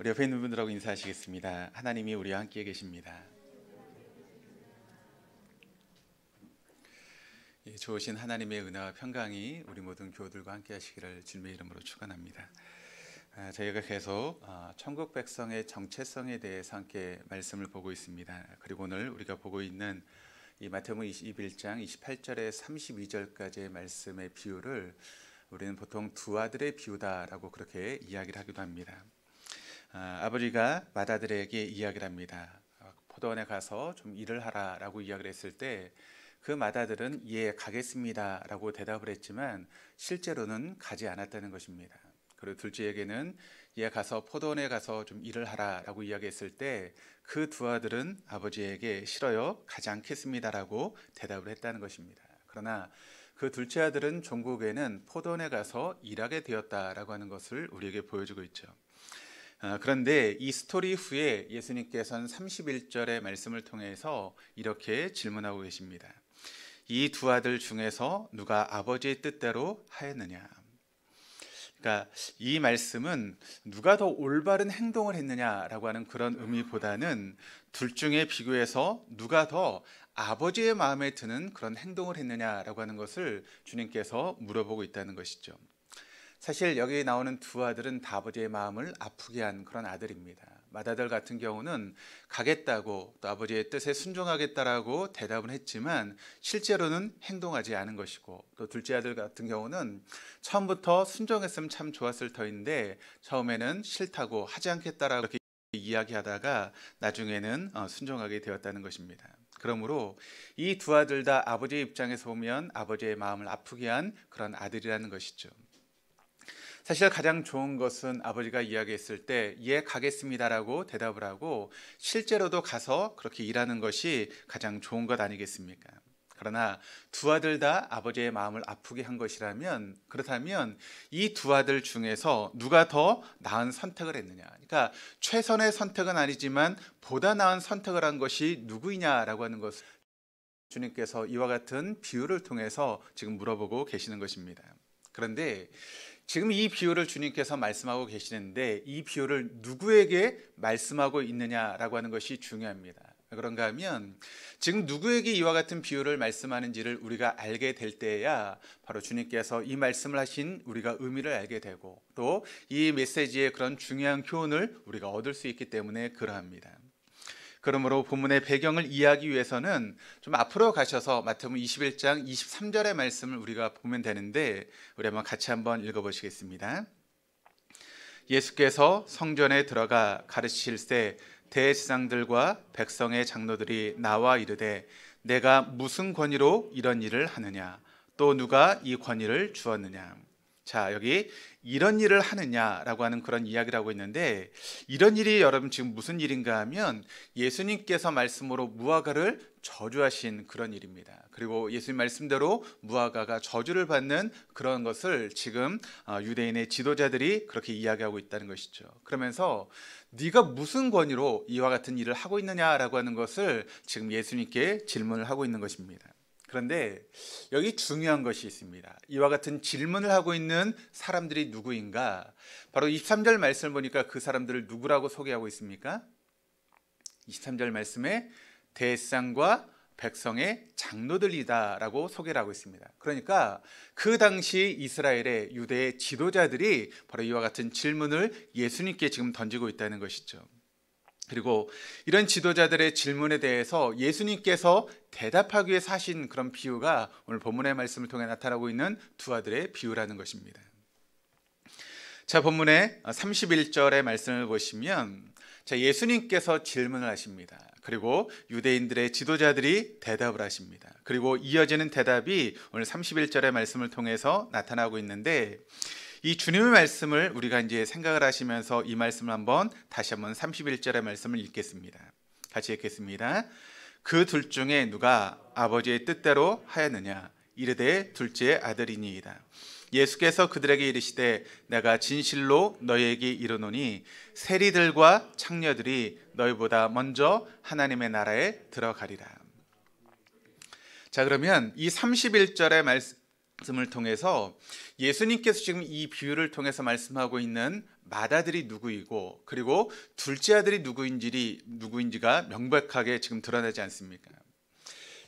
우리 옆에 있는 분들하고 인사하시겠습니다. 하나님이 우리와 함께 계십니다. 좋으신 하나님의 은혜와 평강이 우리 모든 교우들과 함께 하시기를 주님의 이름으로 축원합니다. 저희가 계속 천국 백성의 정체성에 대해서 함께 말씀을 보고 있습니다. 그리고 오늘 우리가 보고 있는 이 마태복음 21장 28절에 32절까지의 말씀의 비유를 우리는 보통 두 아들의 비유다라고 그렇게 이야기를 하기도 합니다. 아버지가 맏아들에게 이야기를 합니다. 포도원에 가서 좀 일을 하라라고 이야기를 했을 때 그 맏아들은 예 가겠습니다라고 대답을 했지만 실제로는 가지 않았다는 것입니다. 그리고 둘째에게는 예 가서 포도원에 가서 좀 일을 하라라고 이야기했을 때 그 두 아들은 아버지에게 싫어요 가지 않겠습니다라고 대답을 했다는 것입니다. 그러나 그 둘째 아들은 종국에는 포도원에 가서 일하게 되었다라고 하는 것을 우리에게 보여주고 있죠. 그런데 이 스토리 후에 예수님께서는 31절의 말씀을 통해서 이렇게 질문하고 계십니다. 이 두 아들 중에서 누가 아버지의 뜻대로 하였느냐? 그러니까 이 말씀은 누가 더 올바른 행동을 했느냐라고 하는 그런 의미보다는 둘 중에 비교해서 누가 더 아버지의 마음에 드는 그런 행동을 했느냐라고 하는 것을 주님께서 물어보고 있다는 것이죠. 사실 여기 나오는 두 아들은 다 아버지의 마음을 아프게 한 그런 아들입니다. 맏아들 같은 경우는 가겠다고 또 아버지의 뜻에 순종하겠다라고 대답은 했지만 실제로는 행동하지 않은 것이고, 또 둘째 아들 같은 경우는 처음부터 순종했으면 참 좋았을 터인데 처음에는 싫다고 하지 않겠다라고 그렇게 이야기하다가 나중에는 순종하게 되었다는 것입니다. 그러므로 이 두 아들 다 아버지의 입장에서 보면 아버지의 마음을 아프게 한 그런 아들이라는 것이죠. 사실 가장 좋은 것은 아버지가 이야기했을 때 예 가겠습니다라고 대답을 하고 실제로도 가서 그렇게 일하는 것이 가장 좋은 것 아니겠습니까? 그러나 두 아들 다 아버지의 마음을 아프게 한 것이라면, 그렇다면 이 두 아들 중에서 누가 더 나은 선택을 했느냐? 그러니까 최선의 선택은 아니지만 보다 나은 선택을 한 것이 누구이냐라고 하는 것을 주님께서 이와 같은 비유를 통해서 지금 물어보고 계시는 것입니다. 그런데 지금 이 비유를 주님께서 말씀하고 계시는데 이 비유를 누구에게 말씀하고 있느냐라고 하는 것이 중요합니다. 그런가 하면 지금 누구에게 이와 같은 비유를 말씀하는지를 우리가 알게 될 때야 바로 주님께서 이 말씀을 하신 우리가 의미를 알게 되고 또 이 메시지의 그런 중요한 교훈을 우리가 얻을 수 있기 때문에 그러합니다. 그러므로 본문의 배경을 이해하기 위해서는 좀 앞으로 가셔서 마태복음 21장 23절의 말씀을 우리가 보면 되는데 우리 한번 같이 한번 읽어보시겠습니다. 예수께서 성전에 들어가 가르치실새 대제사장들과 백성의 장로들이 나와 이르되 내가 무슨 권위로 이런 일을 하느냐? 또 누가 이 권위를 주었느냐? 자, 여기 이런 일을 하느냐라고 하는 그런 이야기를 하고 있는데 이런 일이 여러분 지금 무슨 일인가 하면 예수님께서 말씀으로 무화과를 저주하신 그런 일입니다. 그리고 예수님 말씀대로 무화과가 저주를 받는 그런 것을 지금 유대인의 지도자들이 그렇게 이야기하고 있다는 것이죠. 그러면서 네가 무슨 권위로 이와 같은 일을 하고 있느냐라고 하는 것을 지금 예수님께 질문을 하고 있는 것입니다. 그런데 여기 중요한 것이 있습니다. 이와 같은 질문을 하고 있는 사람들이 누구인가? 바로 23절 말씀을 보니까 그 사람들을 누구라고 소개하고 있습니까? 23절 말씀에 대제사장과 백성의 장로들이다라고 소개를 하고 있습니다. 그러니까 그 당시 이스라엘의 유대의 지도자들이 바로 이와 같은 질문을 예수님께 지금 던지고 있다는 것이죠. 그리고 이런 지도자들의 질문에 대해서 예수님께서 대답하기 위해서 하신 그런 비유가 오늘 본문의 말씀을 통해 나타나고 있는 두 아들의 비유라는 것입니다. 자, 본문의 31절의 말씀을 보시면 예수님께서 질문을 하십니다. 그리고 유대인들의 지도자들이 대답을 하십니다. 그리고 이어지는 대답이 오늘 31절의 말씀을 통해서 나타나고 있는데 이 주님의 말씀을 우리가 이제 생각을 하시면서 이 말씀을 다시 한번 31절의 말씀을 읽겠습니다. 같이 읽겠습니다. 그 둘 중에 누가 아버지의 뜻대로 하였느냐? 이르되 둘째 아들이니이다. 예수께서 그들에게 이르시되 내가 진실로 너희에게 이르노니 세리들과 창녀들이 너희보다 먼저 하나님의 나라에 들어가리라. 자, 그러면 이 31절의 말씀을 통해서 예수님께서 지금 이 비유를 통해서 말씀하고 있는 맏아들이 누구이고 그리고 둘째 아들이 누구인지가 명백하게 지금 드러나지 않습니까?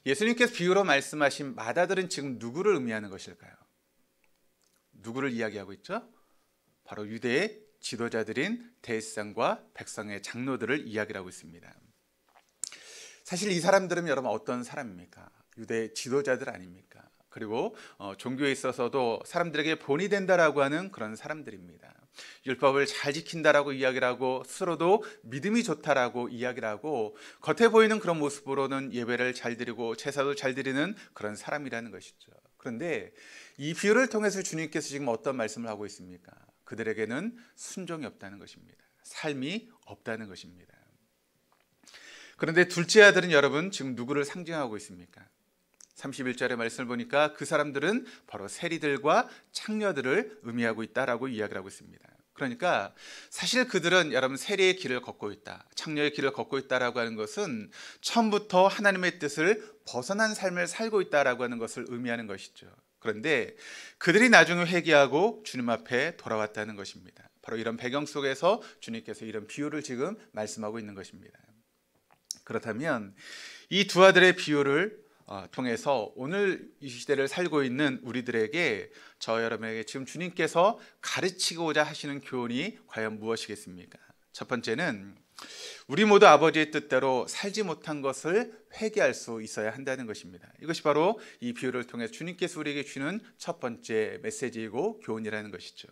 예수님께서 비유로 말씀하신 맏아들은 지금 누구를 의미하는 것일까요? 누구를 이야기하고 있죠? 바로 유대의 지도자들인 대제사장과 백성의 장로들을 이야기하고 있습니다. 사실 이 사람들은 여러분 어떤 사람입니까? 유대 지도자들 아닙니까? 그리고 종교에 있어서도 사람들에게 본이 된다라고 하는 그런 사람들입니다. 율법을 잘 지킨다라고 이야기를 하고 스스로도 믿음이 좋다라고 이야기를 하고 겉에 보이는 그런 모습으로는 예배를 잘 드리고 제사도 잘 드리는 그런 사람이라는 것이죠. 그런데 이 비유를 통해서 주님께서 지금 어떤 말씀을 하고 있습니까? 그들에게는 순종이 없다는 것입니다. 삶이 없다는 것입니다. 그런데 둘째 아들은 여러분 지금 누구를 상징하고 있습니까? 31절의 말씀을 보니까 그 사람들은 바로 세리들과 창녀들을 의미하고 있다라고 이야기를 하고 있습니다. 그러니까 사실 그들은 여러분 세리의 길을 걷고 있다, 창녀의 길을 걷고 있다라고 하는 것은 처음부터 하나님의 뜻을 벗어난 삶을 살고 있다라고 하는 것을 의미하는 것이죠. 그런데 그들이 나중에 회개하고 주님 앞에 돌아왔다는 것입니다. 바로 이런 배경 속에서 주님께서 이런 비유를 지금 말씀하고 있는 것입니다. 그렇다면 이 두 아들의 비유를 통해서 오늘 이 시대를 살고 있는 우리들에게 저 여러분에게 지금 주님께서 가르치고자 하시는 교훈이 과연 무엇이겠습니까? 첫 번째는 우리 모두 아버지의 뜻대로 살지 못한 것을 회개할 수 있어야 한다는 것입니다. 이것이 바로 이 비유를 통해 주님께서 우리에게 주는 첫 번째 메시지이고 교훈이라는 것이죠.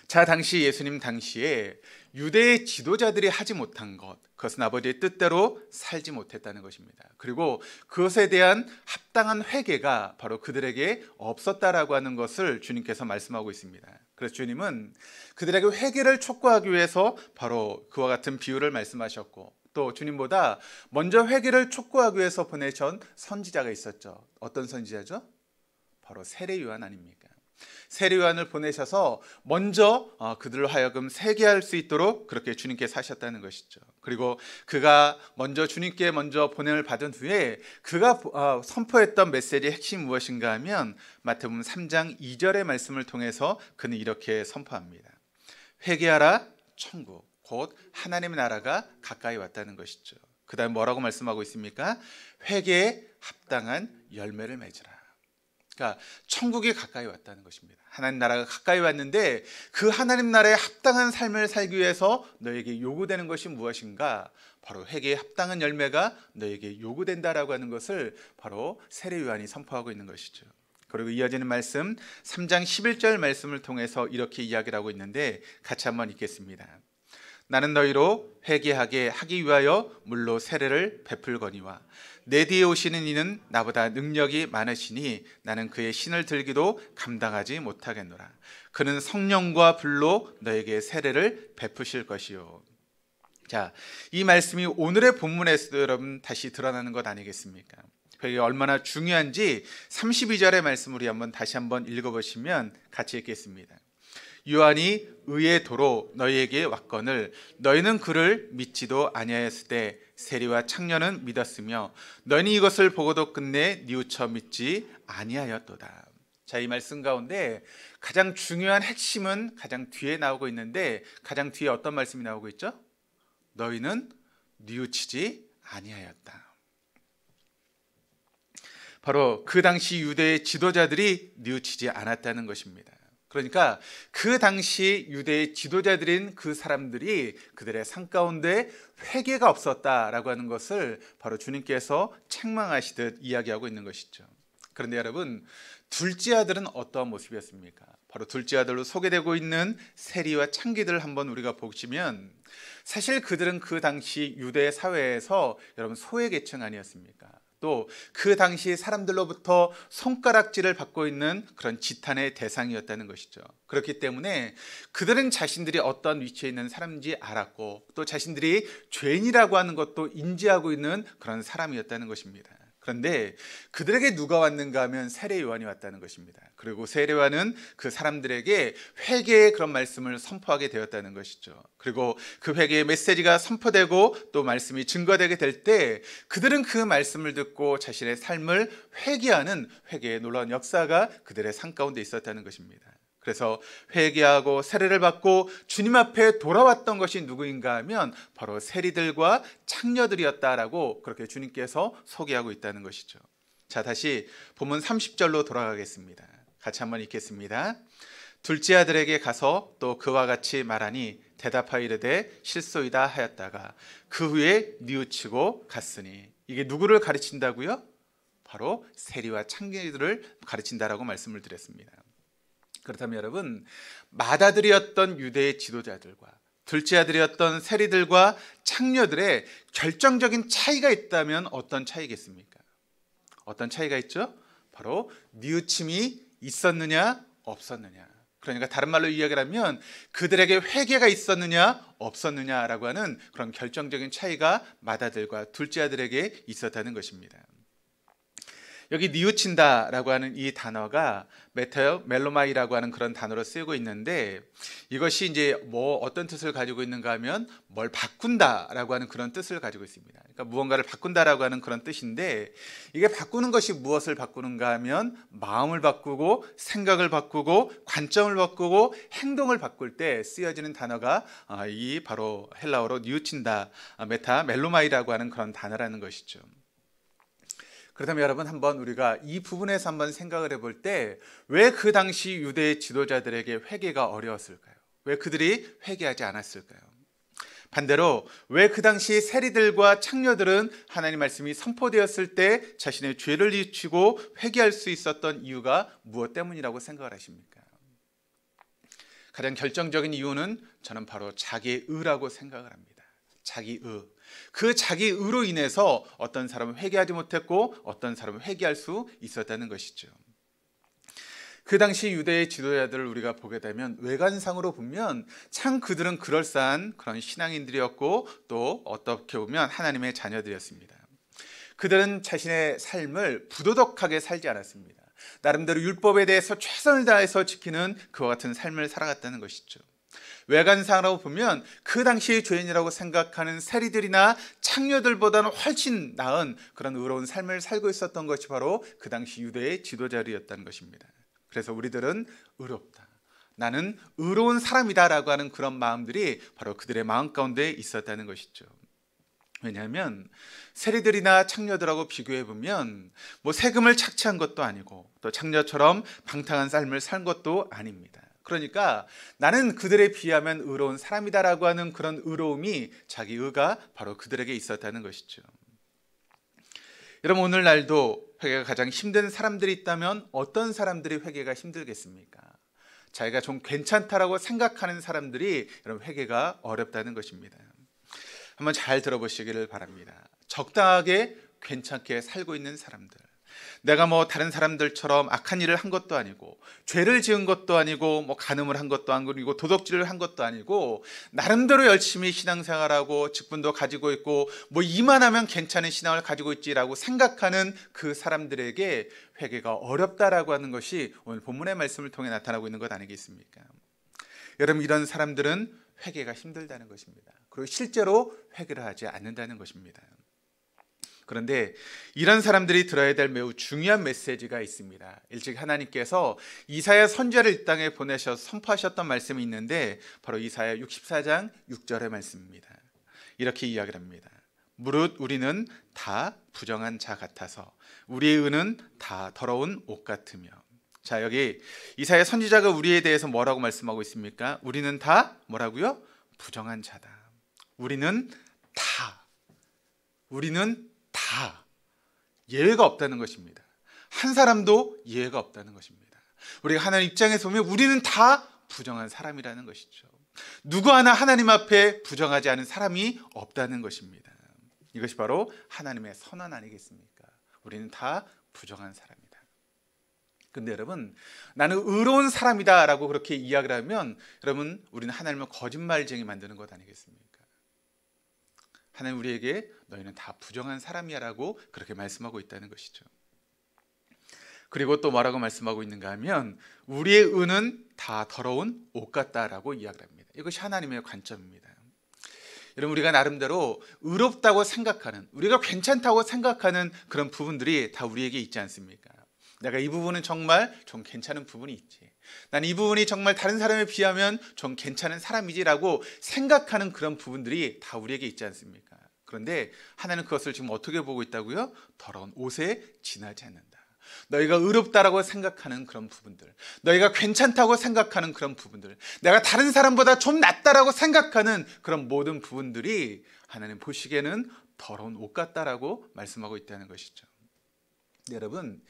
자, 당시 예수님 당시에 유대의 지도자들이 하지 못한 것, 그것은 아버지의 뜻대로 살지 못했다는 것입니다. 그리고 그것에 대한 합당한 회개가 바로 그들에게 없었다라고 하는 것을 주님께서 말씀하고 있습니다. 그래서 주님은 그들에게 회개를 촉구하기 위해서 바로 그와 같은 비유를 말씀하셨고, 또 주님보다 먼저 회개를 촉구하기 위해서 보내신 선지자가 있었죠. 어떤 선지자죠? 바로 세례 요한 아닙니까? 세례 요한을 보내셔서 먼저 그들로 하여금 회개할 수 있도록 그렇게 주님께서 하셨다는 것이죠. 그리고 그가 먼저 주님께 먼저 보냄을 받은 후에 그가 선포했던 메시지의 핵심이 무엇인가 하면 마태복음 3장 2절의 말씀을 통해서 그는 이렇게 선포합니다. 회개하라, 천국 곧 하나님의 나라가 가까이 왔다는 것이죠. 그 다음 뭐라고 말씀하고 있습니까? 회개에 합당한 열매를 맺으라. 그러니까 천국이 가까이 왔다는 것입니다. 하나님 나라가 가까이 왔는데 그 하나님 나라에 합당한 삶을 살기 위해서 너에게 요구되는 것이 무엇인가? 바로 회개에 합당한 열매가 너에게 요구된다라고 하는 것을 바로 세례 요한이 선포하고 있는 것이죠. 그리고 이어지는 말씀 3장 11절 말씀을 통해서 이렇게 이야기를 하고 있는데 같이 한번 읽겠습니다. 나는 너희로 회개하게 하기 위하여 물로 세례를 베풀거니와 내 뒤에 오시는 이는 나보다 능력이 많으시니 나는 그의 신을 들기도 감당하지 못하겠노라. 그는 성령과 불로 너에게 세례를 베푸실 것이요. 자, 이 말씀이 오늘의 본문에서도 여러분 다시 드러나는 것 아니겠습니까? 그게 얼마나 중요한지 32절의 말씀 우리 다시 한번 읽어보시면 같이 읽겠습니다. 요한이 의의 도로 너희에게 왔거늘 너희는 그를 믿지도 아니하였을 때 세리와 창녀는 믿었으며 너희는 이것을 보고도 끝내 뉘우쳐 믿지 아니하였도다. 자, 이 말씀 가운데 가장 중요한 핵심은 가장 뒤에 나오고 있는데 가장 뒤에 어떤 말씀이 나오고 있죠? 너희는 뉘우치지 아니하였다. 바로 그 당시 유대의 지도자들이 뉘우치지 않았다는 것입니다. 그러니까 그 당시 유대의 지도자들인 그 사람들이 그들의 삶 가운데 회개가 없었다라고 하는 것을 바로 주님께서 책망하시듯 이야기하고 있는 것이죠. 그런데 여러분, 둘째 아들은 어떠한 모습이었습니까? 바로 둘째 아들로 소개되고 있는 세리와 창기들을 한번 우리가 보시면 사실 그들은 그 당시 유대 사회에서 여러분 소외 계층 아니었습니까? 또 그 당시 사람들로부터 손가락질을 받고 있는 그런 지탄의 대상이었다는 것이죠. 그렇기 때문에 그들은 자신들이 어떤 위치에 있는 사람인지 알았고 또 자신들이 죄인이라고 하는 것도 인지하고 있는 그런 사람이었다는 것입니다. 그런데 그들에게 누가 왔는가 하면 세례 요한이 왔다는 것입니다. 그리고 세례 요한은 그 사람들에게 회개의 그런 말씀을 선포하게 되었다는 것이죠. 그리고 그 회개의 메시지가 선포되고 또 말씀이 증거되게 될 때 그들은 그 말씀을 듣고 자신의 삶을 회개하는 회개의 놀라운 역사가 그들의 삶 가운데 있었다는 것입니다. 그래서 회개하고 세례를 받고 주님 앞에 돌아왔던 것이 누구인가 하면 바로 세리들과 창녀들이었다라고 그렇게 주님께서 소개하고 있다는 것이죠. 자, 다시 본문 30절로 돌아가겠습니다. 같이 한번 읽겠습니다. 둘째 아들에게 가서 또 그와 같이 말하니 대답하여 이르되 실소이다 하였다가 그 후에 뉘우치고 갔으니, 이게 누구를 가르친다고요? 바로 세리와 창녀들을 가르친다라고 말씀을 드렸습니다. 그렇다면 여러분, 맏아들이었던 유대의 지도자들과 둘째 아들이었던 세리들과 창녀들의 결정적인 차이가 있다면 어떤 차이겠습니까? 어떤 차이가 있죠? 바로 뉘우침이 있었느냐 없었느냐. 그러니까 다른 말로 이야기를 하면 그들에게 회개가 있었느냐 없었느냐라고 하는 그런 결정적인 차이가 맏아들과 둘째 아들에게 있었다는 것입니다. 여기 뉘우친다라고 하는 이 단어가 멜로마이라고 하는 그런 단어로 쓰이고 있는데, 이것이 이제 뭐 어떤 뜻을 가지고 있는가 하면 뭘 바꾼다라고 하는 그런 뜻을 가지고 있습니다. 그러니까 무언가를 바꾼다라고 하는 그런 뜻인데, 이게 바꾸는 것이 무엇을 바꾸는가 하면 마음을 바꾸고 생각을 바꾸고 관점을 바꾸고 행동을 바꿀 때 쓰여지는 단어가 이 바로 헬라어로 뉘우친다, 멜로마이라고 하는 그런 단어라는 것이죠. 그렇다면 여러분, 한번 우리가 이 부분에서 한번 생각을 해볼 때 왜 그 당시 유대의 지도자들에게 회개가 어려웠을까요? 왜 그들이 회개하지 않았을까요? 반대로 왜 그 당시 세리들과 창녀들은 하나님 말씀이 선포되었을 때 자신의 죄를 뉘우치고 회개할 수 있었던 이유가 무엇 때문이라고 생각을 하십니까? 가장 결정적인 이유는 저는 바로 자기의 의라고 생각을 합니다. 자기 의. 그 자기 의로 인해서 어떤 사람은 회개하지 못했고 어떤 사람은 회개할 수 있었다는 것이죠. 그 당시 유대의 지도자들을 우리가 보게 되면 외관상으로 보면 참 그들은 그럴싸한 그런 신앙인들이었고 또 어떻게 보면 하나님의 자녀들이었습니다. 그들은 자신의 삶을 부도덕하게 살지 않았습니다. 나름대로 율법에 대해서 최선을 다해서 지키는 그와 같은 삶을 살아갔다는 것이죠. 외관상으로 보면 그 당시의 죄인이라고 생각하는 세리들이나 창녀들보다는 훨씬 나은 그런 의로운 삶을 살고 있었던 것이 바로 그 당시 유대의 지도자들이었다는 것입니다. 그래서 우리들은 의롭다, 나는 의로운 사람이다라고 하는 그런 마음들이 바로 그들의 마음 가운데 있었다는 것이죠. 왜냐하면 세리들이나 창녀들하고 비교해 보면 뭐 세금을 착취한 것도 아니고 또 창녀처럼 방탕한 삶을 산 것도 아닙니다. 그러니까 나는 그들에 비하면 의로운 사람이다라고 하는 그런 의로움이, 자기 의가 바로 그들에게 있었다는 것이죠. 여러분, 오늘날도 회개가 가장 힘든 사람들이 있다면 어떤 사람들이 회개가 힘들겠습니까? 자기가 좀 괜찮다라고 생각하는 사람들이 여러분 회개가 어렵다는 것입니다. 한번 잘 들어보시기를 바랍니다. 적당하게 괜찮게 살고 있는 사람들, 내가 뭐 다른 사람들처럼 악한 일을 한 것도 아니고 죄를 지은 것도 아니고 뭐 간음을 한 것도 아니고 도둑질을 한 것도 아니고 나름대로 열심히 신앙생활하고 직분도 가지고 있고 뭐 이만하면 괜찮은 신앙을 가지고 있지라고 생각하는 그 사람들에게 회개가 어렵다라고 하는 것이 오늘 본문의 말씀을 통해 나타나고 있는 것 아니겠습니까? 여러분, 이런 사람들은 회개가 힘들다는 것입니다. 그리고 실제로 회개를 하지 않는다는 것입니다. 그런데 이런 사람들이 들어야 될 매우 중요한 메시지가 있습니다. 일찍 하나님께서 이사야 선지자를 이 땅에 보내셔서 선포하셨던 말씀이 있는데 바로 이사야 64장 6절의 말씀입니다. 이렇게 이야기를 합니다. 무릇 우리는 다 부정한 자 같아서 우리의 의는 다 더러운 옷 같으며. 자, 여기 이사야 선지자가 우리에 대해서 뭐라고 말씀하고 있습니까? 우리는 다 뭐라고요? 부정한 자다. 우리는 다 예외가 없다는 것입니다. 한 사람도 예외가 없다는 것입니다. 우리가 하나님 입장에서 보면 우리는 다 부정한 사람이라는 것이죠. 누구 하나 하나님 앞에 부정하지 않은 사람이 없다는 것입니다. 이것이 바로 하나님의 선언 아니겠습니까? 우리는 다 부정한 사람이다. 근데 여러분, 나는 의로운 사람이다 라고 그렇게 이야기를 하면 여러분, 우리는 하나님을 거짓말쟁이 만드는 것 아니겠습니까? 하나님 우리에게 너희는 다 부정한 사람이야 라고 그렇게 말씀하고 있다는 것이죠. 그리고 또 뭐라고 말씀하고 있는가 하면 우리의 의는 다 더러운 옷 같다라고 이야기를 합니다. 이것이 하나님의 관점입니다. 여러분, 우리가 나름대로 의롭다고 생각하는, 우리가 괜찮다고 생각하는 그런 부분들이 다 우리에게 있지 않습니까? 내가 이 부분은 정말 좀 괜찮은 부분이 있지, 난 이 부분이 정말 다른 사람에 비하면 좀 괜찮은 사람이지라고 생각하는 그런 부분들이 다 우리에게 있지 않습니까? 그런데 하나님은 그것을 지금 어떻게 보고 있다고요? 더러운 옷에 지나지 않는다. 너희가 의롭다라고 생각하는 그런 부분들, 너희가 괜찮다고 생각하는 그런 부분들, 내가 다른 사람보다 좀 낫다라고 생각하는 그런 모든 부분들이 하나님 보시기에는 더러운 옷 같다라고 말씀하고 있다는 것이죠. 여러분,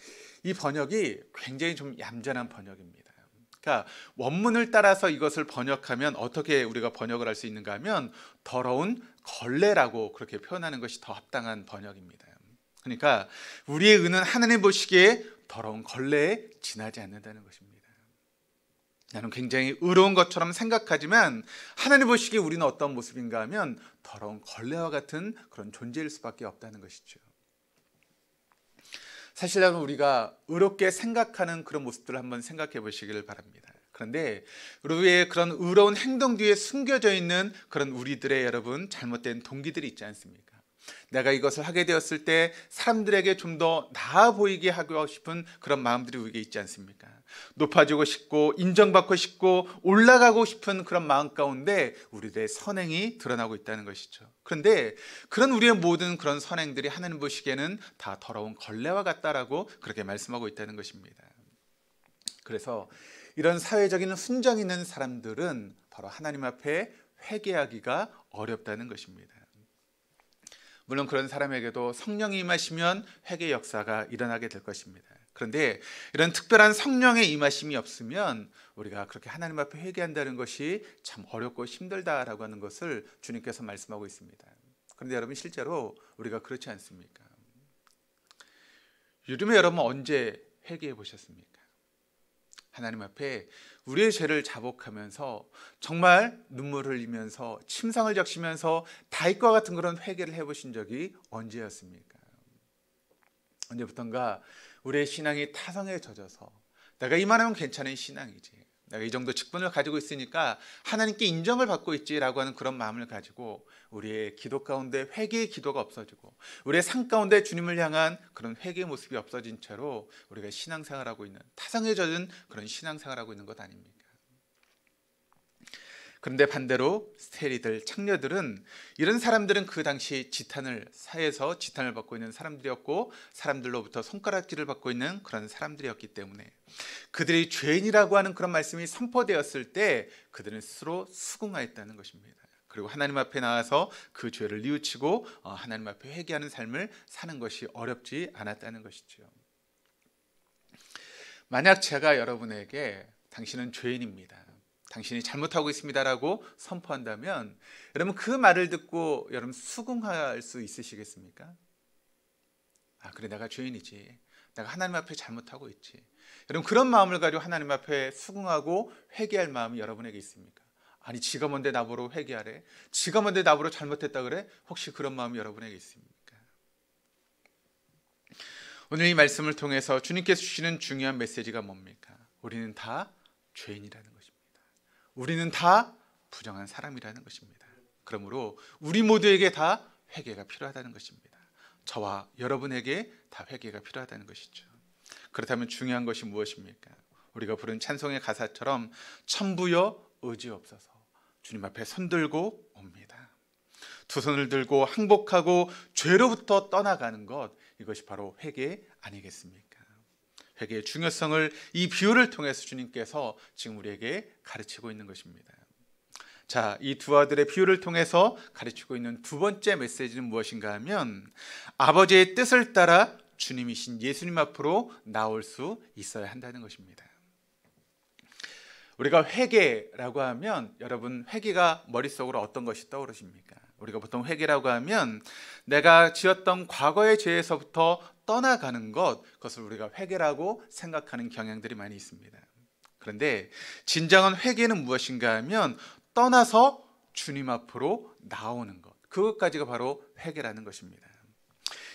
이 번역이 굉장히 좀 얌전한 번역입니다. 그러니까 원문을 따라서 이것을 번역하면 어떻게 우리가 번역을 할 수 있는가 하면 더러운 걸레라고 그렇게 표현하는 것이 더 합당한 번역입니다. 그러니까 우리의 의는 하나님 보시기에 더러운 걸레에 지나지 않는다는 것입니다. 나는 굉장히 의로운 것처럼 생각하지만 하나님 보시기에 우리는 어떤 모습인가 하면 더러운 걸레와 같은 그런 존재일 수밖에 없다는 것이죠. 사실은 우리가 의롭게 생각하는 그런 모습들을 한번 생각해 보시기를 바랍니다. 그런데 우리의 그런 의로운 행동 뒤에 숨겨져 있는 그런 우리들의 여러분 잘못된 동기들이 있지 않습니까? 내가 이것을 하게 되었을 때 사람들에게 좀 더 나아 보이게 하고 싶은 그런 마음들이 우리에게 있지 않습니까? 높아지고 싶고 인정받고 싶고 올라가고 싶은 그런 마음 가운데 우리들의 선행이 드러나고 있다는 것이죠. 그런데 그런 우리의 모든 그런 선행들이 하나님 보시기에는 다 더러운 걸레와 같다라고 그렇게 말씀하고 있다는 것입니다. 그래서 이런 사회적인 순정 있는 사람들은 바로 하나님 앞에 회개하기가 어렵다는 것입니다. 물론 그런 사람에게도 성령이 임하시면 회개 역사가 일어나게 될 것입니다. 그런데 이런 특별한 성령의 임하심이 없으면 우리가 그렇게 하나님 앞에 회개한다는 것이 참 어렵고 힘들다라고 하는 것을 주님께서 말씀하고 있습니다. 그런데 여러분 실제로 우리가 그렇지 않습니까? 요즘에 여러분 언제 회개해 보셨습니까? 하나님 앞에 우리의 죄를 자복하면서 정말 눈물을 흘리면서 침상을 적시면서 다윗과 같은 그런 회개를 해보신 적이 언제였습니까? 언제부턴가 우리의 신앙이 타성에 젖어서 내가 이만하면 괜찮은 신앙이지, 내가 이 정도 직분을 가지고 있으니까 하나님께 인정을 받고 있지라고 하는 그런 마음을 가지고 우리의 기도 가운데 회개의 기도가 없어지고 우리의 삶 가운데 주님을 향한 그런 회개의 모습이 없어진 채로 우리가 신앙생활하고 있는, 타성에 젖은 그런 신앙생활하고 있는 것 아닙니까? 그런데 반대로 스테리들, 창녀들은, 이런 사람들은 그 당시 지탄을, 사회에서 지탄을 받고 있는 사람들이었고 사람들로부터 손가락질을 받고 있는 그런 사람들이었기 때문에 그들이 죄인이라고 하는 그런 말씀이 선포되었을 때 그들은 스스로 수긍하였다는 것입니다. 그리고 하나님 앞에 나와서 그 죄를 뉘우치고 하나님 앞에 회개하는 삶을 사는 것이 어렵지 않았다는 것이죠. 만약 제가 여러분에게 당신은 죄인입니다, 당신이 잘못하고 있습니다라고 선포한다면 여러분 그 말을 듣고 여러분 수긍할 수 있으시겠습니까? 그래, 내가 죄인이지, 내가 하나님 앞에 잘못하고 있지. 여러분 그런 마음을 가지고 하나님 앞에 수긍하고 회개할 마음이 여러분에게 있습니까? 아니, 지가 뭔데 나보러 회개하래? 지가 뭔데 나보러 잘못했다 그래? 혹시 그런 마음이 여러분에게 있습니까? 오늘 이 말씀을 통해서 주님께서 주시는 중요한 메시지가 뭡니까? 우리는 다 죄인이라는 것입니다. 우리는 다 부정한 사람이라는 것입니다. 그러므로 우리 모두에게 다 회개가 필요하다는 것입니다. 저와 여러분에게 다 회개가 필요하다는 것이죠. 그렇다면 중요한 것이 무엇입니까? 우리가 부른 찬송의 가사처럼 천부여 의지없어서 주님 앞에 손들고 옵니다. 두 손을 들고 항복하고 죄로부터 떠나가는 것, 이것이 바로 회개 아니겠습니까? 회개의 중요성을 이 비유를 통해서 주님께서 지금 우리에게 가르치고 있는 것입니다. 자, 이 두 아들의 비유를 통해서 가르치고 있는 두 번째 메시지는 무엇인가 하면 아버지의 뜻을 따라 주님이신 예수님 앞으로 나올 수 있어야 한다는 것입니다. 우리가 회개라고 하면 여러분 회개가 머릿속으로 어떤 것이 떠오르십니까? 우리가 보통 회개라고 하면 내가 지었던 과거의 죄에서부터 떠나가는 것, 그것을 우리가 회개라고 생각하는 경향들이 많이 있습니다. 그런데 진정한 회개는 무엇인가 하면 떠나서 주님 앞으로 나오는 것, 그것까지가 바로 회개라는 것입니다.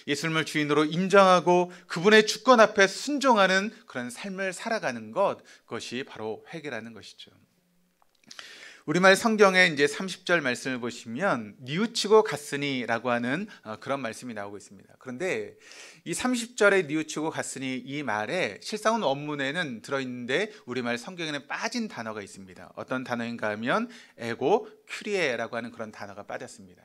예수님을 주인으로 인정하고 그분의 주권 앞에 순종하는 그런 삶을 살아가는 것, 그것이 바로 회개라는 것이죠. 우리말 성경에 이제 30절 말씀을 보시면 뉘우치고 갔으니라고 하는 그런 말씀이 나오고 있습니다. 그런데 이 30절에 뉘우치고 갔으니 이 말에 실상은 원문에는 들어있는데 우리말 성경에는 빠진 단어가 있습니다. 어떤 단어인가 하면 에고 큐리에라고 하는 그런 단어가 빠졌습니다.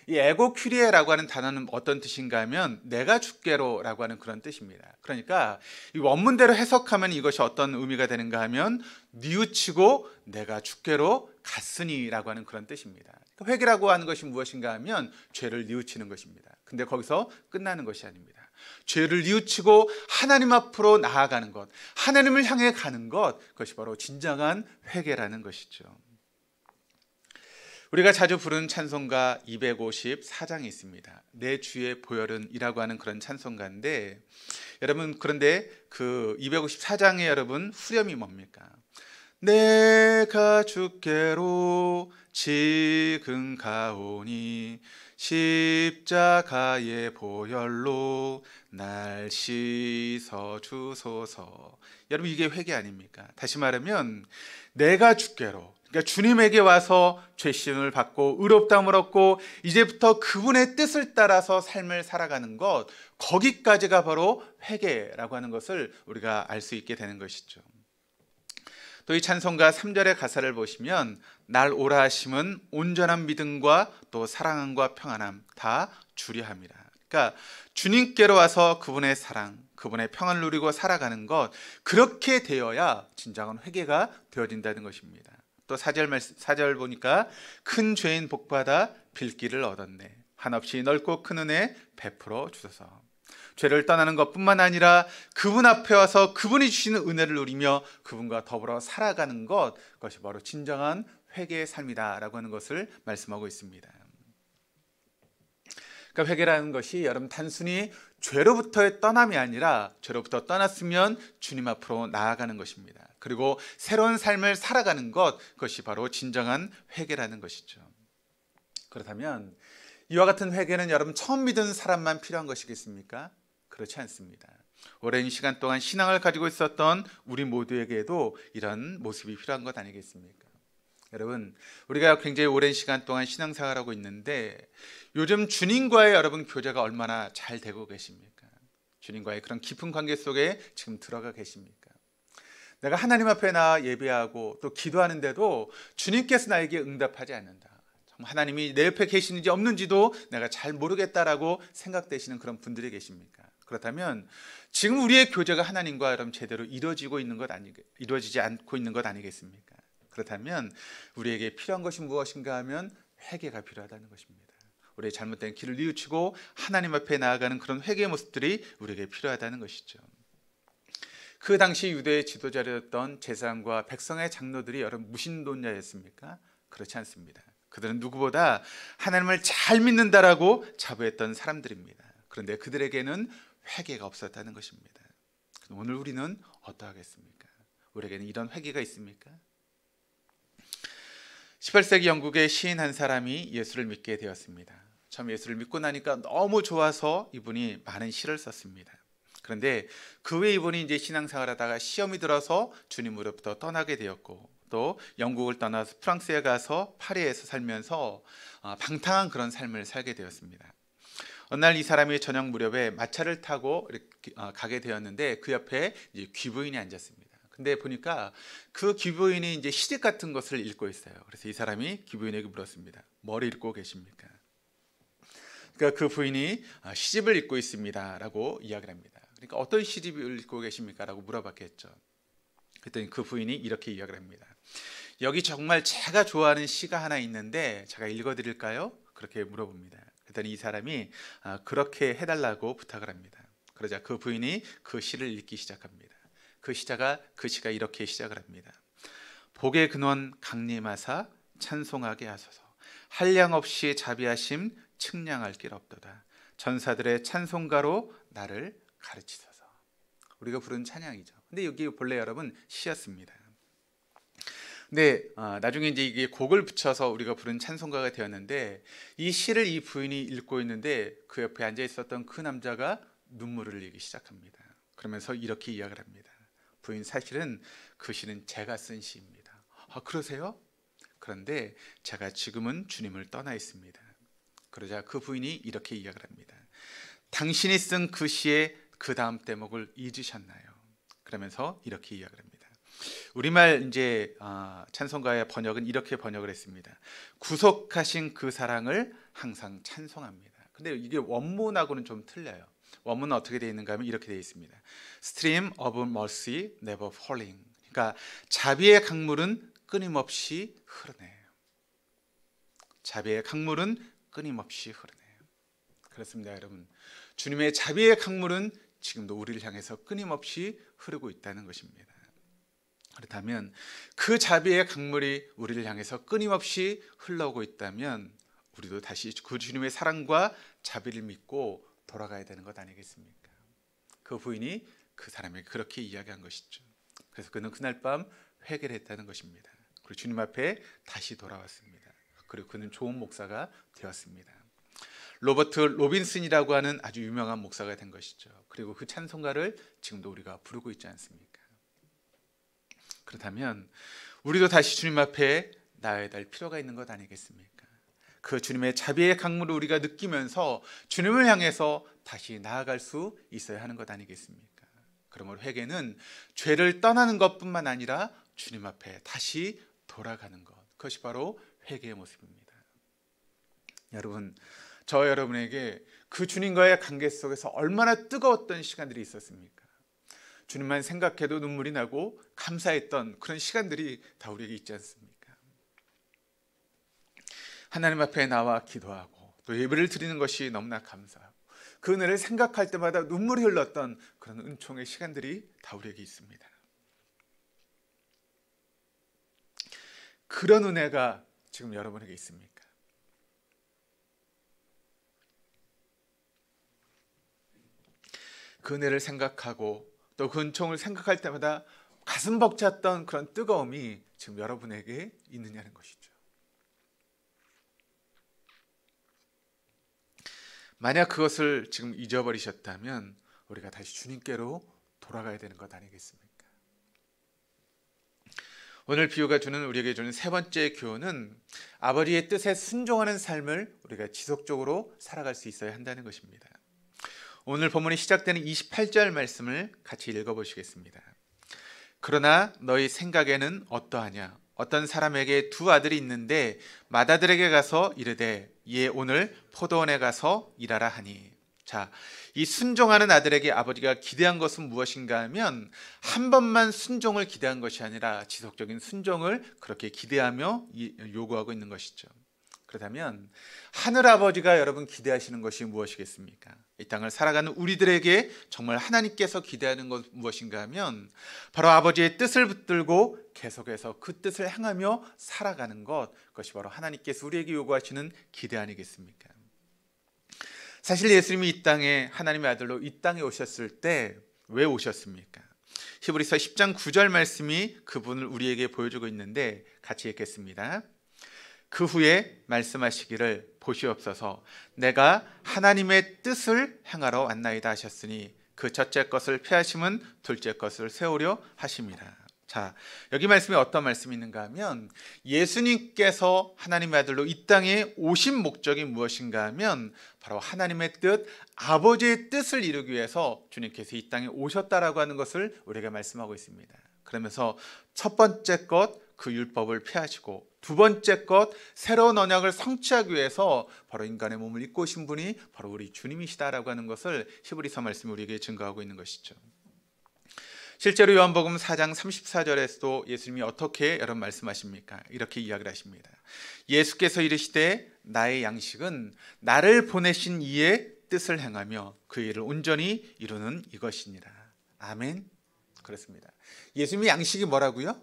이 에고 큐리에라고 하는 단어는 어떤 뜻인가 하면 내가 주께로라고 하는 그런 뜻입니다. 그러니까 이 원문대로 해석하면 이것이 어떤 의미가 되는가 하면 뉘우치고 내가 주께로 갔으니라고 하는 그런 뜻입니다. 회개라고 하는 것이 무엇인가 하면 죄를 뉘우치는 것입니다. 근데 거기서 끝나는 것이 아닙니다. 죄를 뉘우치고 하나님 앞으로 나아가는 것, 하나님을 향해 가는 것, 그것이 바로 진정한 회개라는 것이죠. 우리가 자주 부르는 찬송가 254장이 있습니다. 내 주의 보혈은이라고 하는 그런 찬송가인데, 여러분 그런데 그 254장에 여러분 후렴이 뭡니까? 내가 주께로 지금 가오니 십자가의 보혈로 날 씻어 주소서. 여러분 이게 회개 아닙니까? 다시 말하면 내가 주께로, 그러니까 주님에게 와서 죄시음을 받고 의롭다함을 얻고 이제부터 그분의 뜻을 따라서 삶을 살아가는 것, 거기까지가 바로 회개라고 하는 것을 우리가 알 수 있게 되는 것이죠. 또 이 찬송가 3절의 가사를 보시면 날 오라 하심은 온전한 믿음과 또 사랑함과 평안함 다 주려 함이라. 그러니까 주님께로 와서 그분의 사랑, 그분의 평안을 누리고 살아가는 것, 그렇게 되어야 진정한 회개가 되어진다는 것입니다. 또 4절 보니까 큰 죄인 복받아 빌기를 얻었네. 한없이 넓고 큰 은혜 베풀어 주소서. 죄를 떠나는 것뿐만 아니라 그분 앞에 와서 그분이 주시는 은혜를 누리며 그분과 더불어 살아가는 것, 그것이 바로 진정한 회개의 삶이다라고 하는 것을 말씀하고 있습니다. 그러니까 회개라는 것이 여러분 단순히 죄로부터의 떠남이 아니라 죄로부터 떠났으면 주님 앞으로 나아가는 것입니다. 그리고 새로운 삶을 살아가는 것, 그것이 바로 진정한 회개라는 것이죠. 그렇다면 이와 같은 회개는 여러분 처음 믿은 사람만 필요한 것이겠습니까? 그렇지 않습니다. 오랜 시간 동안 신앙을 가지고 있었던 우리 모두에게도 이런 모습이 필요한 것 아니겠습니까? 여러분 우리가 굉장히 오랜 시간 동안 신앙생활하고 있는데 요즘 주님과의 여러분 교제가 얼마나 잘 되고 계십니까? 주님과의 그런 깊은 관계 속에 지금 들어가 계십니까? 내가 하나님 앞에 나 예배하고 또 기도하는데도 주님께서 나에게 응답하지 않는다. 하나님이 내 옆에 계시는지 없는지도 내가 잘 모르겠다라고 생각되시는 그런 분들이 계십니까? 그렇다면 지금 우리의 교제가 하나님과 여러분 제대로 이루어지지 않고 있는 것 아니겠습니까? 그렇다면 우리에게 필요한 것이 무엇인가 하면 회개가 필요하다는 것입니다. 우리의 잘못된 길을 뉘우치고 하나님 앞에 나아가는 그런 회개의 모습들이 우리에게 필요하다는 것이죠. 그 당시 유대의 지도자였던 제사장과 백성의 장로들이 여러분 무신론자였습니까? 그렇지 않습니다. 그들은 누구보다 하나님을 잘 믿는다라고 자부했던 사람들입니다. 그런데 그들에게는 회개가 없었다는 것입니다. 오늘 우리는 어떠하겠습니까? 우리에게는 이런 회개가 있습니까? 18세기 영국의 시인 한 사람이 예수를 믿게 되었습니다. 처음 예수를 믿고 나니까 너무 좋아서 이분이 많은 시를 썼습니다. 그런데 그 후에 이분이 이제 신앙생활하다가 시험이 들어서 주님으로부터 떠나게 되었고 또 영국을 떠나서 프랑스에 가서 파리에서 살면서 방탕한 그런 삶을 살게 되었습니다. 어느 날 이 사람이 저녁 무렵에 마차를 타고 이렇게 가게 되었는데 그 옆에 이제 귀부인이 앉았습니다. 근데 보니까 그 귀부인이 이제 시집 같은 것을 읽고 있어요. 그래서 이 사람이 귀부인에게 물었습니다. 뭘 읽고 계십니까? 그러니까 그 부인이 시집을 읽고 있습니다라고 이야기를 합니다. 그러니까 어떤 시집을 읽고 계십니까라고 물어봤겠죠. 그랬더니 그 부인이 이렇게 이야기를 합니다. 여기 정말 제가 좋아하는 시가 하나 있는데 제가 읽어드릴까요? 그렇게 물어봅니다. 그랬더니 이 사람이 그렇게 해달라고 부탁을 합니다. 그러자 그 부인이 그 시를 읽기 시작합니다. 그 시가 이렇게 시작을 합니다. 복의 근원 강림하사 찬송하게 하소서. 한량 없이 자비하심 측량할 길 없도다. 전사들의 찬송가로 나를 가르치소서. 우리가 부른 찬양이죠. 근데 여기 본래 여러분 시였습니다. 근데 나중에 이제 이게 곡을 붙여서 우리가 부른 찬송가가 되었는데 이 시를 이 부인이 읽고 있는데 그 옆에 앉아 있었던 그 남자가 눈물을 흘리기 시작합니다. 그러면서 이렇게 이야기를 합니다. 부인 사실은 그 시는 제가 쓴 시입니다. 그러세요? 그런데 제가 지금은 주님을 떠나 있습니다. 그러자 그 부인이 이렇게 이야기를 합니다. 당신이 쓴 그 시의 그 다음 대목을 잊으셨나요? 그러면서 이렇게 이야기를 합니다. 우리말 이제 찬송가의 번역은 이렇게 번역을 했습니다. 구속하신 그 사랑을 항상 찬송합니다. 근데 이게 원문하고는 좀 틀려요. 원문은 어떻게 되어 있는가 하면 이렇게 되어 있습니다. Stream of mercy never falling. 그러니까 자비의 강물은 끊임없이 흐르네요. 자비의 강물은 끊임없이 흐르네요. 그렇습니다, 여러분. 주님의 자비의 강물은 지금도 우리를 향해서 끊임없이 흐르고 있다는 것입니다. 그렇다면 그 자비의 강물이 우리를 향해서 끊임없이 흘러오고 있다면 우리도 다시 그 주님의 사랑과 자비를 믿고 돌아가야 되는 것 아니겠습니까? 그 부인이 그 사람에게 그렇게 이야기한 것이죠. 그래서 그는 그날 밤 회개를 했다는 것입니다. 그리고 주님 앞에 다시 돌아왔습니다. 그리고 그는 좋은 목사가 되었습니다. 로버트 로빈슨이라고 하는 아주 유명한 목사가 된 것이죠. 그리고 그 찬송가를 지금도 우리가 부르고 있지 않습니까? 그렇다면 우리도 다시 주님 앞에 나아야 될 필요가 있는 것 아니겠습니까? 그 주님의 자비의 강물을 우리가 느끼면서 주님을 향해서 다시 나아갈 수 있어야 하는 것 아니겠습니까? 그러므로 회개는 죄를 떠나는 것뿐만 아니라 주님 앞에 다시 돌아가는 것, 그것이 바로 회개의 모습입니다. 여러분, 저 여러분에게 그 주님과의 관계 속에서 얼마나 뜨거웠던 시간들이 있었습니까? 주님만 생각해도 눈물이 나고 감사했던 그런 시간들이 다 우리에게 있지 않습니까? 하나님 앞에 나와 기도하고 또 예배를 드리는 것이 너무나 감사하고 그 은혜를 생각할 때마다 눈물이 흘렀던 그런 은총의 시간들이 다 우리에게 있습니다. 그런 은혜가 지금 여러분에게 있습니까? 그 은혜를 생각하고 또 그 은총을 생각할 때마다 가슴 벅찼던 그런 뜨거움이 지금 여러분에게 있느냐는 것이죠. 만약 그것을 지금 잊어버리셨다면 우리가 다시 주님께로 돌아가야 되는 것 아니겠습니까? 오늘 비유가 주는 우리에게 주는 세 번째 교훈은 아버지의 뜻에 순종하는 삶을 우리가 지속적으로 살아갈 수 있어야 한다는 것입니다. 오늘 본문이 시작되는 28절 말씀을 같이 읽어보시겠습니다. 그러나 너희 생각에는 어떠하냐? 어떤 사람에게 두 아들이 있는데 맏아들에게 가서 이르되 얘 오늘 포도원에 가서 일하라 하니. 자, 이 순종하는 아들에게 아버지가 기대한 것은 무엇인가 하면 한 번만 순종을 기대한 것이 아니라 지속적인 순종을 그렇게 기대하며 요구하고 있는 것이죠. 그렇다면 하늘아버지가 여러분 기대하시는 것이 무엇이겠습니까? 이 땅을 살아가는 우리들에게 정말 하나님께서 기대하는 것 무엇인가 하면 바로 아버지의 뜻을 붙들고 계속해서 그 뜻을 행하며 살아가는 것, 그것이 바로 하나님께서 우리에게 요구하시는 기대 아니겠습니까? 사실 예수님이 이 땅에 하나님의 아들로 이 땅에 오셨을 때 왜 오셨습니까? 히브리서 10장 9절 말씀이 그분을 우리에게 보여주고 있는데 같이 읽겠습니다. 그 후에 말씀하시기를 보시옵소서 내가 하나님의 뜻을 행하러 왔나이다 하셨으니 그 첫째 것을 폐하심은 둘째 것을 세우려 하심이라. 자, 여기 말씀에 어떤 말씀이 있는가 하면 예수님께서 하나님의 아들로 이 땅에 오신 목적이 무엇인가 하면 바로 하나님의 뜻, 아버지의 뜻을 이루기 위해서 주님께서 이 땅에 오셨다라고 하는 것을 우리가 말씀하고 있습니다. 그러면서 첫 번째 것, 그 율법을 폐하시고 두 번째 것, 새로운 언약을 성취하기 위해서 바로 인간의 몸을 입고 오신 분이 바로 우리 주님이시다라고 하는 것을 히브리서 말씀이 우리에게 증거하고 있는 것이죠. 실제로 요한복음 4장 34절에서도 예수님이 어떻게 여러분 말씀하십니까? 이렇게 이야기를 하십니다. 예수께서 이르시되 나의 양식은 나를 보내신 이의 뜻을 행하며 그 일을 온전히 이루는 이것이니라. 아멘. 그렇습니다. 예수님의 양식이 뭐라고요?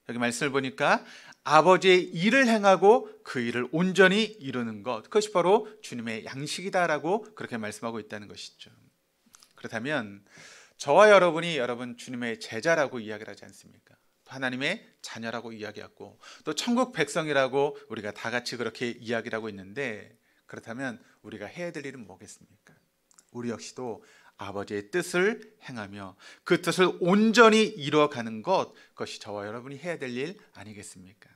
여기 말씀을 보니까 아버지의 일을 행하고 그 일을 온전히 이루는 것, 그것이 바로 주님의 양식이다라고 그렇게 말씀하고 있다는 것이죠. 그렇다면 저와 여러분이 여러분 주님의 제자라고 이야기를 하지 않습니까? 하나님의 자녀라고 이야기하고 또 천국 백성이라고 우리가 다 같이 그렇게 이야기를 하고 있는데, 그렇다면 우리가 해야 될 일은 뭐겠습니까? 우리 역시도 아버지의 뜻을 행하며 그 뜻을 온전히 이루어가는 것, 그것이 저와 여러분이 해야 될 일 아니겠습니까?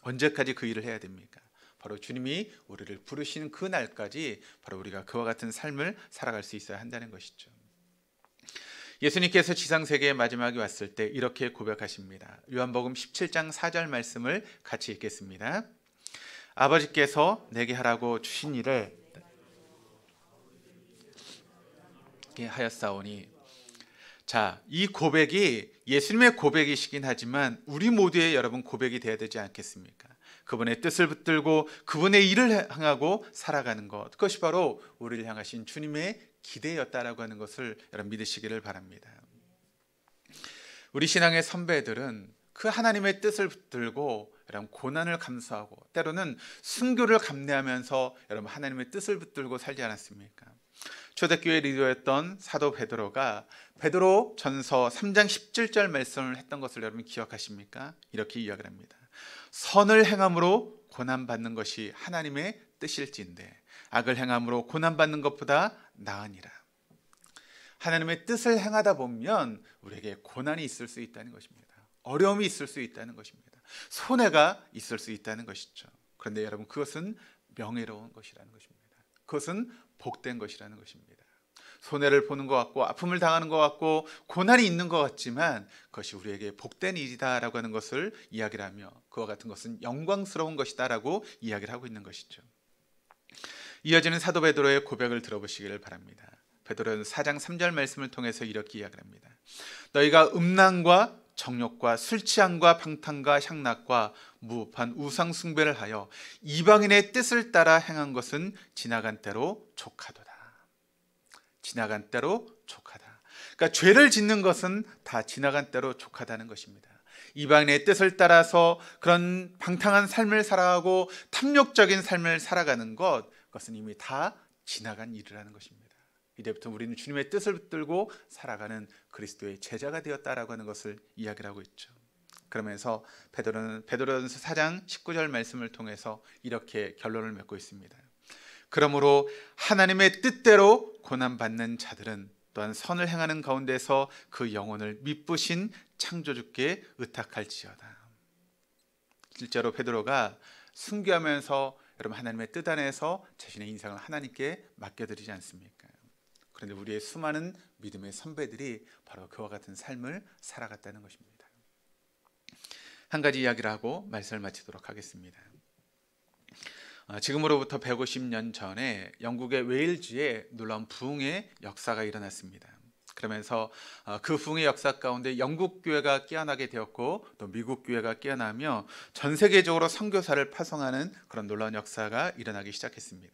언제까지 그 일을 해야 됩니까? 바로 주님이 우리를 부르시는 그 날까지 바로 우리가 그와 같은 삶을 살아갈 수 있어야 한다는 것이죠. 예수님께서 지상세계의 마지막에 왔을 때 이렇게 고백하십니다. 요한복음 17장 4절 말씀을 같이 읽겠습니다. 아버지께서 내게 하라고 주신 일을 하였사오니. 자, 이 고백이 예수님의 고백이시긴 하지만 우리 모두의 여러분 고백이 되어야 되지 않겠습니까? 그분의 뜻을 붙들고 그분의 일을 향하고 살아가는 것, 그것이 바로 우리를 향하신 주님의 기대였다라고 하는 것을 여러분 믿으시기를 바랍니다. 우리 신앙의 선배들은 그 하나님의 뜻을 붙들고 여러분 고난을 감수하고 때로는 순교를 감내하면서 여러분 하나님의 뜻을 붙들고 살지 않았습니까? 초대교회 리더였던 사도 베드로가 베드로 전서 3장 17절 말씀을 했던 것을 여러분 기억하십니까? 이렇게 이야기를 합니다. 선을 행함으로 고난받는 것이 하나님의 뜻일진데 악을 행함으로 고난받는 것보다 나으니라. 하나님의 뜻을 행하다 보면 우리에게 고난이 있을 수 있다는 것입니다. 어려움이 있을 수 있다는 것입니다. 손해가 있을 수 있다는 것이죠. 그런데 여러분 그것은 명예로운 것이라는 것입니다. 그것은 복된 것이라는 것입니다. 손해를 보는 것 같고 아픔을 당하는 것 같고 고난이 있는 것 같지만 그것이 우리에게 복된 일이다라고 하는 것을 이야기를 하며 그와 같은 것은 영광스러운 것이다라고 이야기를 하고 있는 것이죠. 이어지는 사도 베드로의 고백을 들어보시기를 바랍니다. 베드로는 4장 3절 말씀을 통해서 이렇게 이야기를 합니다. 너희가 음란과 정욕과 술 취함과 방탕과 향락과 무법한 우상 숭배를 하여 이방인의 뜻을 따라 행한 것은 지나간 때로 족하도다. 지나간 때로 족하다. 그러니까 죄를 짓는 것은 다 지나간 때로 족하다는 것입니다. 이방인의 뜻을 따라서 그런 방탕한 삶을 살아가고 탐욕적인 삶을 살아가는 것, 그것은 이미 다 지나간 일이라는 것입니다. 이제부터 우리는 주님의 뜻을 붙들고 살아가는 그리스도의 제자가 되었다라고 하는 것을 이야기를 하고 있죠. 그러면서 베드로전서 4장 19절 말씀을 통해서 이렇게 결론을 맺고 있습니다. 그러므로 하나님의 뜻대로 고난받는 자들은 또한 선을 행하는 가운데서 그 영혼을 미쁘신 창조주께 의탁할지어다. 실제로 베드로가 순교하면서 여러분 하나님의 뜻 안에서 자신의 인생을 하나님께 맡겨드리지 않습니까? 그런데 우리의 수많은 믿음의 선배들이 바로 그와 같은 삶을 살아갔다는 것입니다. 한 가지 이야기를 하고 말씀을 마치도록 하겠습니다. 지금으로부터 150년 전에 영국의 웨일즈에 놀라운 부흥의 역사가 일어났습니다. 그러면서 그 부흥의 역사 가운데 영국 교회가 깨어나게 되었고 또 미국 교회가 깨어나며 전 세계적으로 선교사를 파송하는 그런 놀라운 역사가 일어나기 시작했습니다.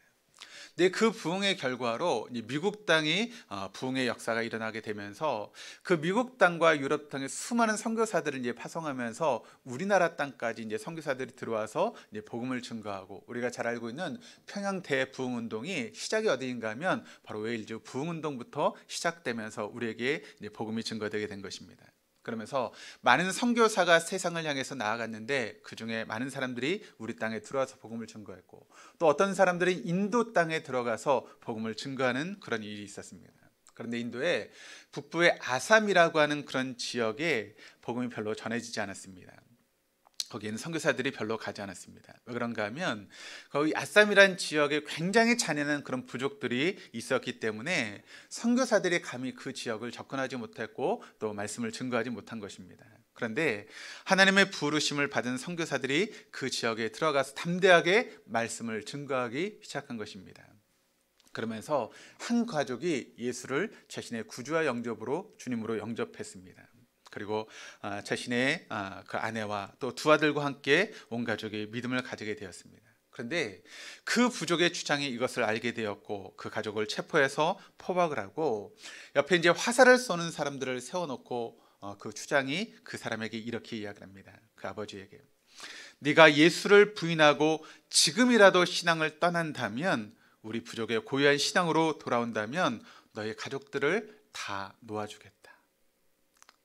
근데 그 부흥의 결과로 미국 땅이 부흥의 역사가 일어나게 되면서 그 미국 땅과 유럽 땅의 수많은 선교사들을 이제 파송하면서 우리나라 땅까지 이제 선교사들이 들어와서 이제 복음을 증거하고 우리가 잘 알고 있는 평양 대부흥 운동이 시작이 어디인가 하면 바로 웨일즈 부흥 운동부터 시작되면서 우리에게 이제 복음이 증거되게 된 것입니다. 그러면서 많은 선교사가 세상을 향해서 나아갔는데 그중에 많은 사람들이 우리 땅에 들어와서 복음을 증거했고 또 어떤 사람들이 인도 땅에 들어가서 복음을 증거하는 그런 일이 있었습니다. 그런데 인도의 북부의 아삼이라고 하는 그런 지역에 복음이 별로 전해지지 않았습니다. 거기에는 선교사들이 별로 가지 않았습니다. 왜 그런가 하면 거기 아삼이라는 지역에 굉장히 잔인한 그런 부족들이 있었기 때문에 선교사들이 감히 그 지역을 접근하지 못했고 또 말씀을 증거하지 못한 것입니다. 그런데 하나님의 부르심을 받은 선교사들이 그 지역에 들어가서 담대하게 말씀을 증거하기 시작한 것입니다. 그러면서 한 가족이 예수를 자신의 구주와 영접으로 주님으로 영접했습니다. 그리고 자신의 그 아내와 또 두 아들과 함께 온 가족이 믿음을 가지게 되었습니다. 그런데 그 부족의 주장이 이것을 알게 되었고 그 가족을 체포해서 포박을 하고 옆에 이제 화살을 쏘는 사람들을 세워놓고 그 주장이 그 사람에게 이렇게 이야기를 합니다. 그 아버지에게 네가 예수를 부인하고 지금이라도 신앙을 떠난다면 우리 부족의 고유한 신앙으로 돌아온다면 너의 가족들을 다 놓아주겠다.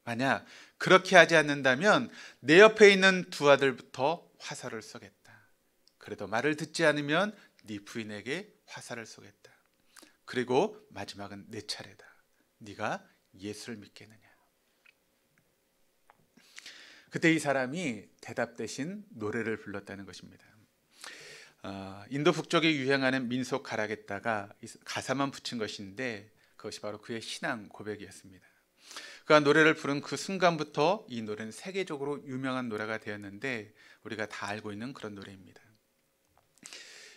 만약 그렇게 하지 않는다면 내 옆에 있는 두 아들부터 화살을 쏘겠다. 그래도 말을 듣지 않으면 네 부인에게 화살을 쏘겠다. 그리고 마지막은 내 차례다. 네가 예수를 믿겠느냐. 그때 이 사람이 대답 대신 노래를 불렀다는 것입니다. 인도 북쪽에 유행하는 민속 가락에다가 가사만 붙인 것인데 그것이 바로 그의 신앙 고백이었습니다. 그가 노래를 부른 그 순간부터 이 노래는 세계적으로 유명한 노래가 되었는데 우리가 다 알고 있는 그런 노래입니다.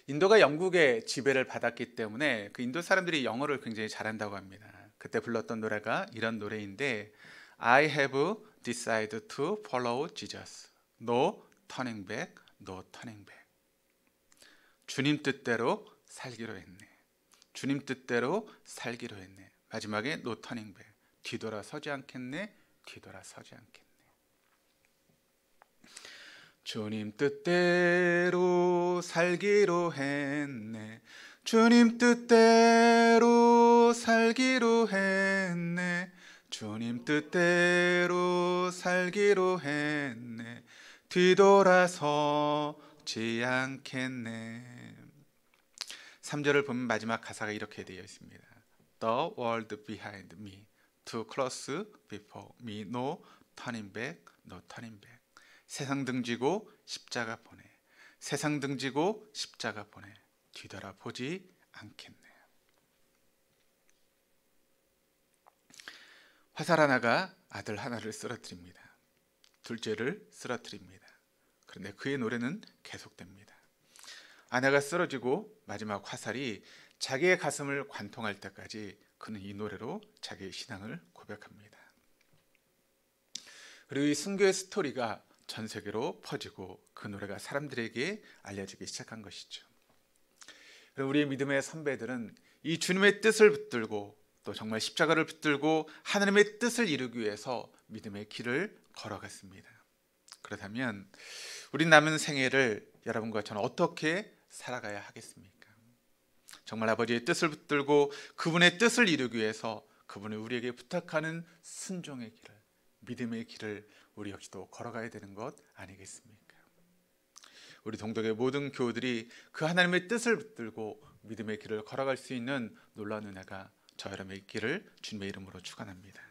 인도가 영국의 지배를 받았기 때문에 그 인도 사람들이 영어를 굉장히 잘한다고 합니다. 그때 불렀던 노래가 이런 노래인데 I have decided to follow Jesus. No turning back, no turning back. 주님 뜻대로 살기로 했네. 주님 뜻대로 살기로 했네. 마지막에 no turning back. 뒤돌아서지 않겠네. 뒤돌아서지 않겠네. 주님 뜻대로 살기로 했네. 주님 뜻대로 살기로 했네. 주님 뜻대로 살기로 했네. 뒤돌아서지 않겠네. 3절을 보면 마지막 가사가 이렇게 되어 있습니다. The world behind me, too close before me, no turning back, no turning back. 세상 등지고 십자가 보내. 세상 등지고 십자가 보내. 뒤돌아보지 않겠네. 화살 하나가 아들 하나를 쓰러뜨립니다. 둘째를 쓰러뜨립니다. 그런데 그의 노래는 계속됩니다. 아내가 쓰러지고 마지막 화살이 자기의 가슴을 관통할 때까지 그는 이 노래로 자기의 신앙을 고백합니다. 그리고 이 순교의 스토리가 전 세계로 퍼지고 그 노래가 사람들에게 알려지기 시작한 것이죠. 우리의 믿음의 선배들은 이 주님의 뜻을 붙들고 또 정말 십자가를 붙들고 하나님의 뜻을 이루기 위해서 믿음의 길을 걸어갔습니다. 그렇다면 우리 남은 생애를 여러분과 저는 어떻게 살아가야 하겠습니까? 정말 아버지의 뜻을 붙들고 그분의 뜻을 이루기 위해서 그분이 우리에게 부탁하는 순종의 길을, 믿음의 길을 우리 역시도 걸어가야 되는 것 아니겠습니까? 우리 동덕의 모든 교우들이 그 하나님의 뜻을 붙들고 믿음의 길을 걸어갈 수 있는 놀라운 은혜가 저 여러분의 있기를 주님의 이름으로 축원합니다.